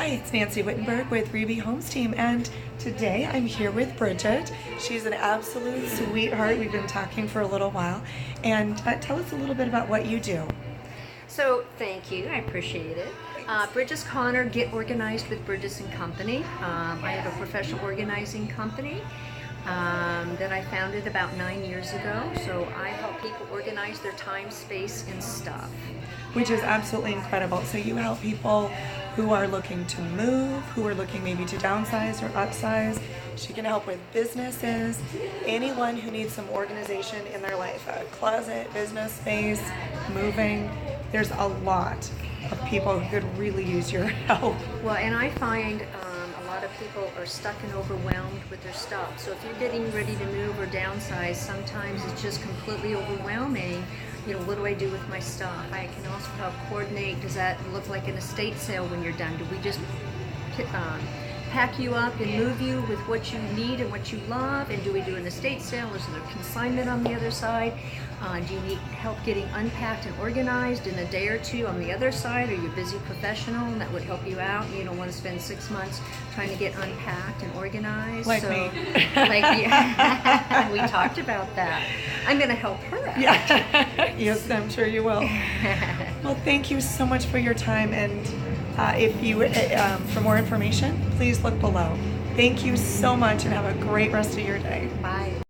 Hi, it's Nancy Wittenberg with Reby Homes Team, and today I'm here with Bridget. She's an absolute sweetheart. We've been talking for a little while, and tell us a little bit about what you do. So thank you, I appreciate it. Bridges Connor, Get Organized with Bridges and Company. I have a professional organizing company that I founded about 9 years ago. So I help people organize their time, space, and stuff. Which is absolutely incredible. So you help people who are looking to move, who are looking maybe to downsize or upsize. She can help with businesses, anyone who needs some organization in their life, a closet, business space, moving. There's a lot of people who could really use your help. Well, and I find a lot of people are stuck and overwhelmed with their stuff. So if you're getting ready to move or downsize, sometimes it's just completely overwhelming. You know, what do I do with my stuff? I can also help coordinate. Does that look like an estate sale when you're done? Do we just pack you up and move you with what you need and what you love? And do we do an estate sale? Is there consignment on the other side? Do you need help getting unpacked and organized in a day or two on the other side? Are you a busy professional and that would help you out? You don't want to spend 6 months trying to get unpacked and organized. Like me. We talked about that. I'm going to help her out. Yeah. Yes, I'm sure you will. Well, thank you so much for your time, and if you for more information, please look below. Thank you so much, and have a great rest of your day. Bye.